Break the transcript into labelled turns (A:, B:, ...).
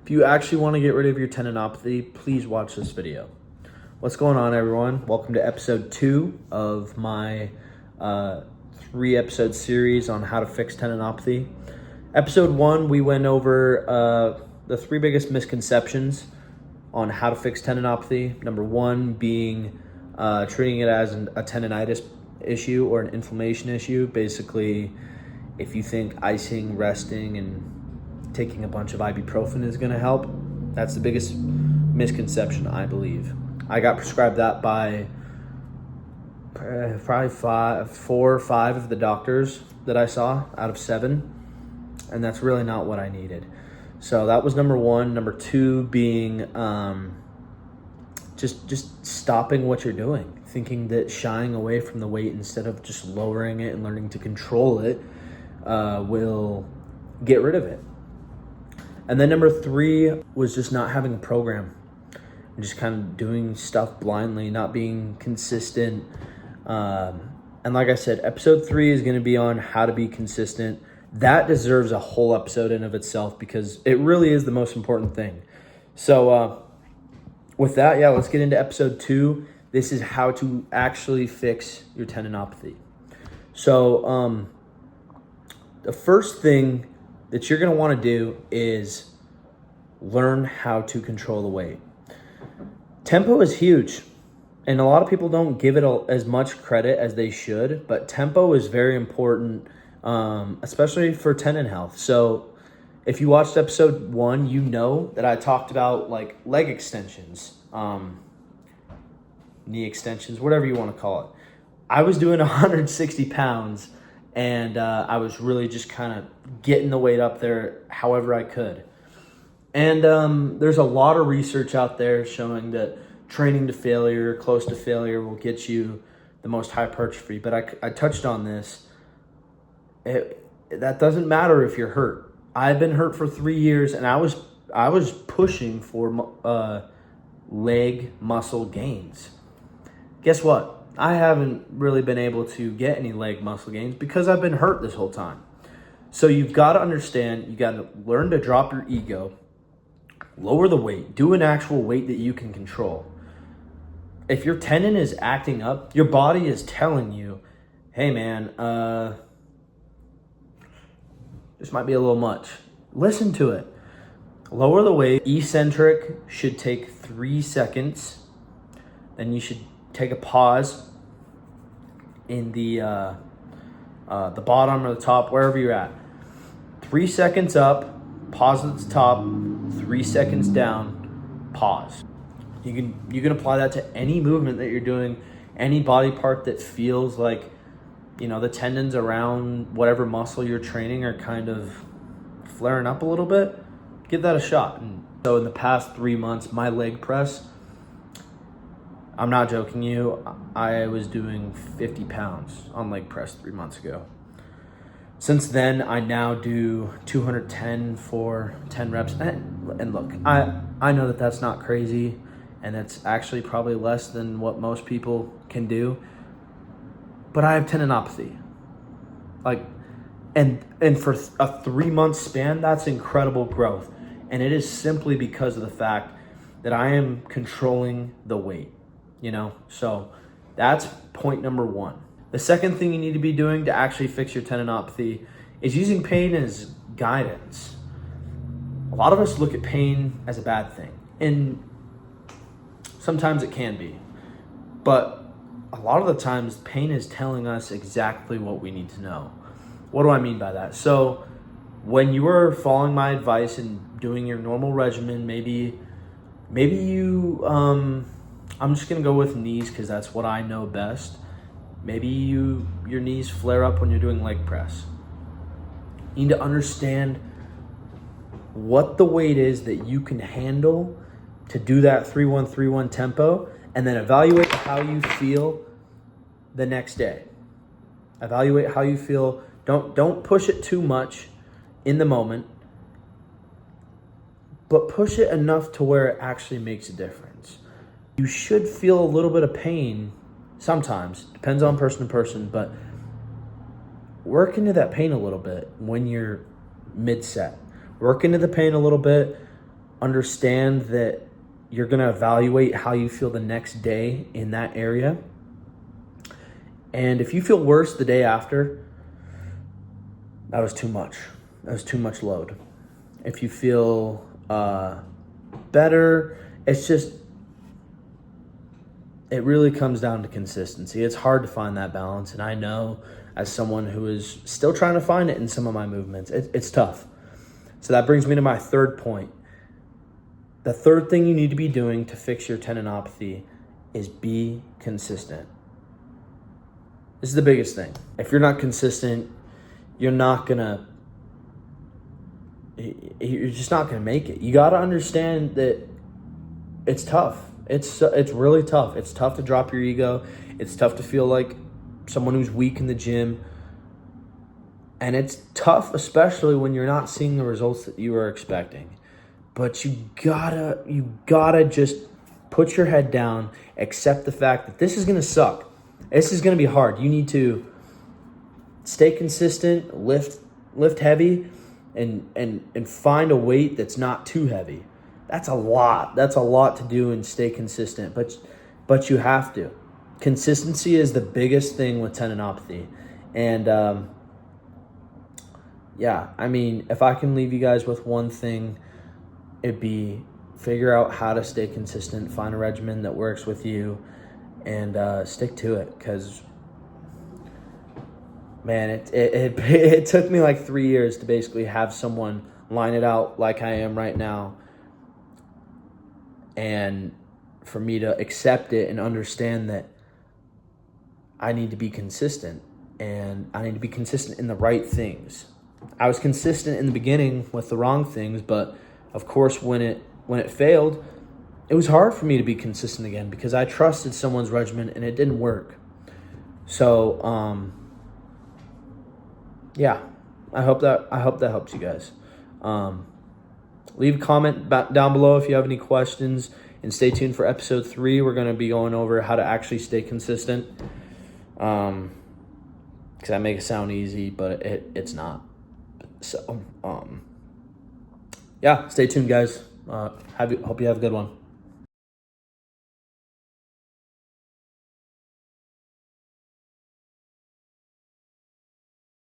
A: If you actually want to get rid of your tendinopathy, please watch this video. What's going on, everyone? Welcome to episode 2 of my 3-episode series on how to fix tendinopathy. Episode 1, we went over the 3 biggest misconceptions on how to fix tendinopathy. Number 1 being treating it as a tendonitis issue or an inflammation issue. Basically, if you think icing, resting, and taking a bunch of ibuprofen is going to help, that's the biggest misconception, I believe. I got prescribed that by probably 4 or 5 of the doctors that I saw out of 7, and that's really not what I needed. So that was number 1. Number 2 being just stopping what you're doing, thinking that shying away from the weight instead of just lowering it and learning to control it will get rid of it. And then number 3 was just not having a program, just kind of doing stuff blindly, not being consistent. And like I said, episode 3 is going to be on how to be consistent. That deserves a whole episode in of itself because it really is the most important thing. So with that, let's get into episode 2. This is how to actually fix your tendinopathy. So the first thing that you're going to want to do is learn how to control the weight. Tempo is huge, and a lot of people don't give it as much credit as they should, but tempo is very important, especially for tendon health. So if you watched episode 1, you know that I talked about like leg extensions, knee extensions, whatever you want to call it. I was doing 160 pounds, and I was really just kind of getting the weight up there however I could. And there's a lot of research out there showing that training to failure, close to failure, will get you the most hypertrophy. But I touched on this. That doesn't matter if you're hurt. I've been hurt for 3 years, and I was pushing for leg muscle gains. Guess what? I haven't really been able to get any leg muscle gains because I've been hurt this whole time. So you've got to understand, you got to learn to drop your ego, lower the weight, do an actual weight that you can control. If your tendon is acting up, your body is telling you, hey man, this might be a little much. Listen to it. Lower the weight. Eccentric should take 3 seconds. Then you should take a pause in the bottom or the top, wherever you're at. 3 seconds up, pause at the top, 3 seconds down, pause. You can apply that to any movement that you're doing, any body part that feels like, the tendons around whatever muscle you're training are kind of flaring up a little bit. Give that a shot. And so in the past 3 months, my leg press, I'm not joking you, I was doing 50 pounds on leg press 3 months ago. Since then, I now do 210 for 10 reps. And look, I know that that's not crazy, and that's actually probably less than what most people can do. But I have tendinopathy. And for a 3-month span, that's incredible growth. And it is simply because of the fact that I am controlling the weight. So that's point number 1. The second thing you need to be doing to actually fix your tendinopathy is using pain as guidance. A lot of us look at pain as a bad thing, and sometimes it can be, but a lot of the times pain is telling us exactly what we need to know. What do I mean by that? So when you are following my advice and doing your normal regimen, maybe you I'm just going to go with knees because that's what I know best. Maybe your knees flare up when you're doing leg press. You need to understand what the weight is that you can handle to do that 3-1-3-1 tempo, and then evaluate how you feel the next day. Evaluate how you feel. Don't push it too much in the moment, but push it enough to where it actually makes a difference. You should feel a little bit of pain sometimes, depends on person to person, but work into that pain a little bit when you're mid-set. Work into the pain a little bit, understand that you're going to evaluate how you feel the next day in that area. And if you feel worse the day after, that was too much. That was too much load. If you feel better, it really comes down to consistency. It's hard to find that balance. And I know, as someone who is still trying to find it in some of my movements, it's tough. So that brings me to my third point. The third thing you need to be doing to fix your tendinopathy is be consistent. This is the biggest thing. If you're not consistent, you're just not gonna make it. You gotta understand that it's tough. It's really tough. It's tough to drop your ego. It's tough to feel like someone who's weak in the gym. And it's tough, especially when you're not seeing the results that you are expecting. But you gotta just put your head down, accept the fact that this is gonna suck. This is gonna be hard. You need to stay consistent, lift heavy, and find a weight that's not too heavy. That's a lot. That's a lot to do and stay consistent. But you have to. Consistency is the biggest thing with tendinopathy. And yeah, I mean, if I can leave you guys with one thing, it'd be figure out how to stay consistent, find a regimen that works with you, and stick to it. Because, man, it took me like 3 years to basically have someone line it out like I am right now, and for me to accept it and understand that I need to be consistent, and I need to be consistent in the right things. I was consistent in the beginning with the wrong things, but of course when it failed, it was hard for me to be consistent again because I trusted someone's regimen and it didn't work. So yeah, I hope that helps you guys. Leave a comment down below if you have any questions, and stay tuned for episode 3. We're going to be going over how to actually stay consistent. Because I make it sound easy, but it's not. So, yeah, stay tuned, guys. Hope you have a good one.